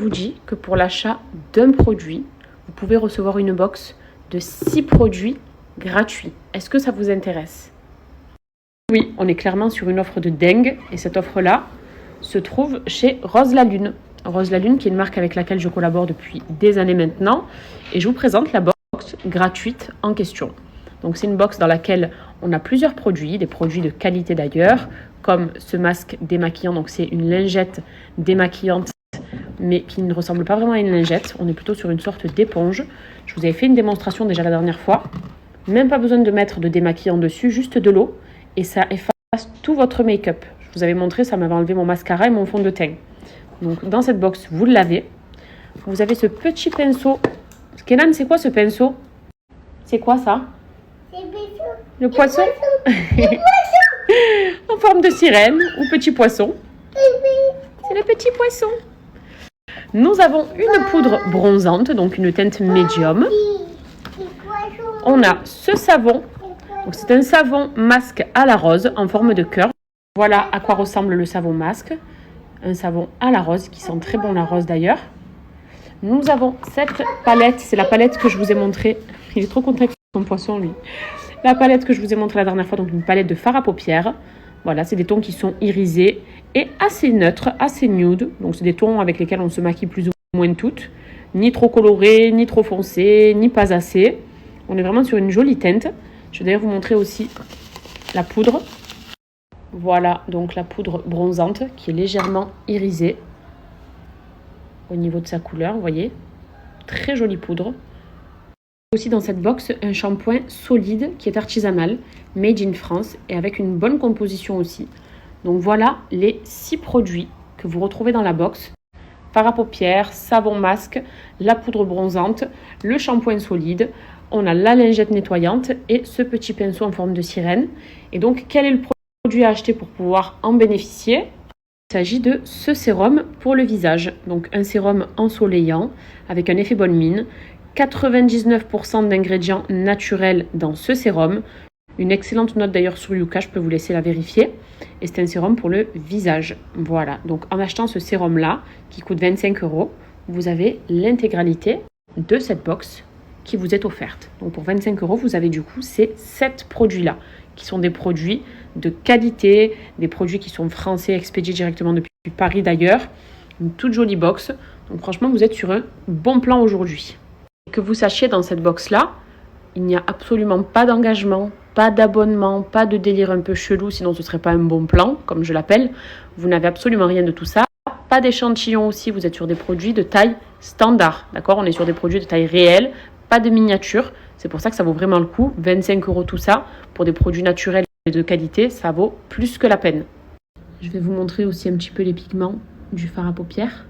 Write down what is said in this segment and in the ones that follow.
vous dit que pour l'achat d'un produit, vous pouvez recevoir une box de 6 produits gratuits. Est-ce que ça vous intéresse? Oui, on est clairement sur une offre de dingue et cette offre-là se trouve chez Rose la Lune. Rose la Lune qui est une marque avec laquelle je collabore depuis des années maintenant et je vous présente la box gratuite en question. Donc c'est une box dans laquelle on a plusieurs produits, des produits de qualité d'ailleurs, comme ce masque démaquillant, donc c'est une lingette démaquillante mais qui ne ressemble pas vraiment à une lingette, on est plutôt sur une sorte d'éponge. Je vous avais fait une démonstration déjà la dernière fois, même pas besoin de mettre de démaquillant dessus, juste de l'eau et ça efface tout votre make-up. Je vous avais montré, ça m'avait enlevé mon mascara et mon fond de teint. Donc dans cette box, vous l'avez. Vous avez ce petit pinceau. Kenan, c'est quoi ce pinceau? C'est quoi ça? C'est le poisson. Le poisson. En forme de sirène ou petit poisson. C'est le petit poisson. Nous avons une poudre bronzante, donc une teinte médium. On a ce savon. C'est un savon masque à la rose en forme de cœur. Voilà à quoi ressemble le savon masque. Un savon à la rose qui sent très bon la rose d'ailleurs. Nous avons cette palette, c'est la palette que je vous ai montrée. Il est trop content avec son poisson lui. La palette que je vous ai montrée la dernière fois, donc une palette de fard à paupières. Voilà, c'est des tons qui sont irisés et assez neutres, assez nude. Donc c'est des tons avec lesquels on se maquille plus ou moins toutes. Ni trop colorés, ni trop foncés, ni pas assez. On est vraiment sur une jolie teinte. Je vais d'ailleurs vous montrer aussi la poudre. Voilà, donc la poudre bronzante qui est légèrement irisée au niveau de sa couleur, vous voyez. Très jolie poudre. Aussi dans cette box, un shampoing solide qui est artisanal, made in France et avec une bonne composition aussi. Donc voilà les 6 produits que vous retrouvez dans la box. Fard à paupières, savon masque, la poudre bronzante, le shampoing solide. On a la lingette nettoyante et ce petit pinceau en forme de sirène. Et donc, quel est le produit à acheter pour pouvoir en bénéficier? Il s'agit de ce sérum pour le visage. Donc, un sérum ensoleillant avec un effet bonne mine. 99% d'ingrédients naturels dans ce sérum. Une excellente note d'ailleurs sur Yuka, je peux vous laisser la vérifier. Et c'est un sérum pour le visage. Voilà, donc en achetant ce sérum-là, qui coûte 25 €, vous avez l'intégralité de cette box qui vous est offerte. Donc pour 25 €, vous avez du coup ces 7 produits-là, qui sont des produits de qualité, des produits qui sont français, expédiés directement depuis Paris d'ailleurs. Une toute jolie box. Donc franchement, vous êtes sur un bon plan aujourd'hui. Que vous sachiez, dans cette box-là, il n'y a absolument pas d'engagement, pas d'abonnement, pas de délire un peu chelou, sinon ce ne serait pas un bon plan, comme je l'appelle. Vous n'avez absolument rien de tout ça. Pas d'échantillon aussi, vous êtes sur des produits de taille standard, d'accord? On est sur des produits de taille réelle, pas de miniature. C'est pour ça que ça vaut vraiment le coup. 25 € tout ça, pour des produits naturels et de qualité, ça vaut plus que la peine. Je vais vous montrer aussi un petit peu les pigments du fard à paupières.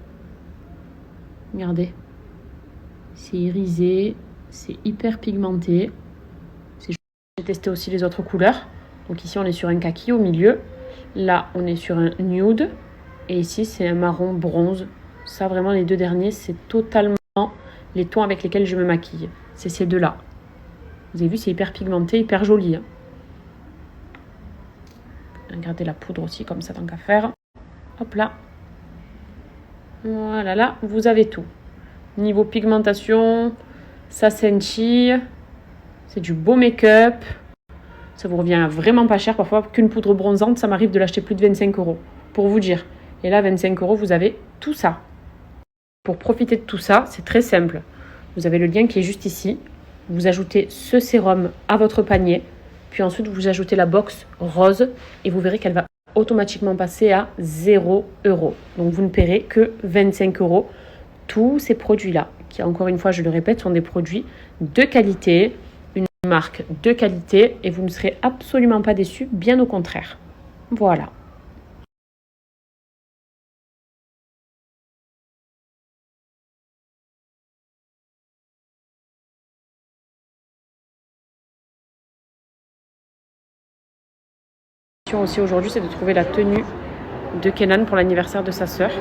Regardez. C'est irisé, c'est hyper pigmenté. J'ai testé aussi les autres couleurs. Donc ici, on est sur un kaki au milieu. Là, on est sur un nude. Et ici, c'est un marron bronze. Ça, vraiment, les deux derniers, c'est totalement les tons avec lesquels je me maquille. C'est ces deux-là. Vous avez vu, c'est hyper pigmenté, hyper joli. Hein. Regardez la poudre aussi, comme ça, tant qu'à faire. Hop là. Voilà, là, vous avez tout. Niveau pigmentation, ça scintille. C'est du beau make-up. Ça vous revient vraiment pas cher. Parfois, qu'une poudre bronzante, ça m'arrive de l'acheter plus de 25 €. Pour vous dire. Et là, 25 €, vous avez tout ça. Pour profiter de tout ça, c'est très simple. Vous avez le lien qui est juste ici. Vous ajoutez ce sérum à votre panier. Puis ensuite, vous ajoutez la box rose. Et vous verrez qu'elle va automatiquement passer à 0 €. Donc, vous ne paierez que 25 € tous ces produits-là. Qui, encore une fois, je le répète, sont des produits de qualité. Une marque de qualité. Et vous ne serez absolument pas déçus. Bien au contraire. Voilà. Aussi aujourd'hui, c'est de trouver la tenue de Kenan pour l'anniversaire de sa sœur.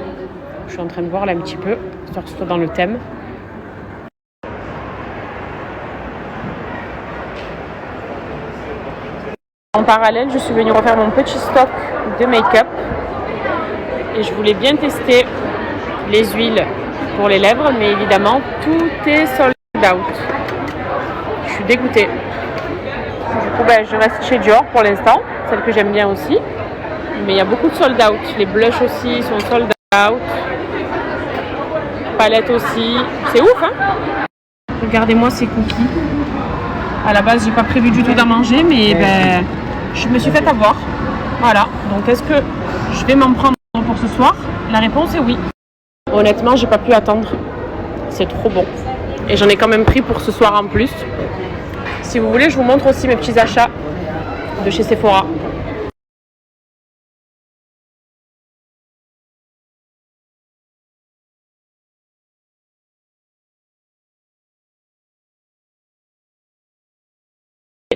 Je suis en train de voir là un petit peu, histoire que ce soit dans le thème. En parallèle, je suis venue refaire mon petit stock de make-up et je voulais bien tester les huiles pour les lèvres, mais évidemment, tout est sold out. Je suis dégoûtée. Du coup, je reste chez Dior pour l'instant, celle que j'aime bien aussi. Mais il y a beaucoup de sold out. Les blushs aussi sont sold out. Palettes aussi. C'est ouf, hein? Regardez-moi ces cookies. À la base, j'ai pas prévu du tout d'en manger, mais je me suis fait avoir. Voilà. Donc, est-ce que je vais m'en prendre pour ce soir? La réponse est oui. Honnêtement, j'ai pas pu attendre. C'est trop bon. Et j'en ai quand même pris pour ce soir en plus. Si vous voulez, je vous montre aussi mes petits achats de chez Sephora.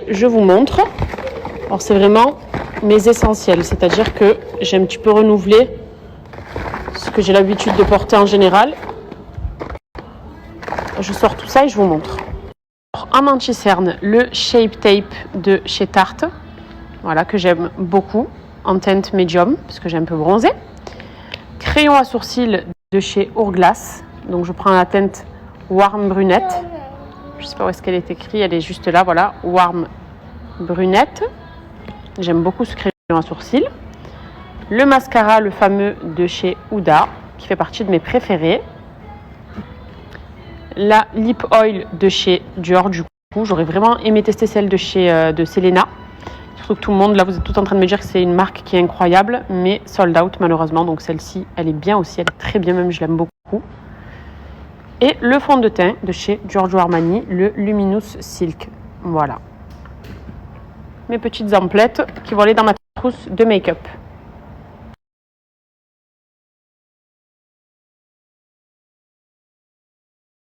Je vous montre. Alors c'est vraiment mes essentiels, c'est-à-dire que j'ai un petit peu renouvelé ce que j'ai l'habitude de porter en général. Je sors tout ça et je vous montre. Alors, en anti-cerne, le Shape Tape de chez Tarte, voilà, que j'aime beaucoup, en teinte médium, parce que j'ai un peu bronzé. Crayon à sourcils de chez Hourglass, donc je prends la teinte Warm Brunette. Je ne sais pas où est-ce qu'elle est écrite, elle est juste là, voilà, Warm Brunette. J'aime beaucoup ce crayon à sourcils. Le mascara, le fameux de chez Huda, qui fait partie de mes préférés. La Lip Oil de chez Dior, du coup, j'aurais vraiment aimé tester celle de chez de Selena. Surtout que tout le monde, là, vous êtes tout en train de me dire que c'est une marque qui est incroyable, mais sold out malheureusement. Donc celle-ci, elle est bien aussi, elle est très bien même, je l'aime beaucoup. Et le fond de teint de chez Giorgio Armani, le Luminous Silk. Voilà. Mes petites emplettes qui vont aller dans ma trousse de make-up.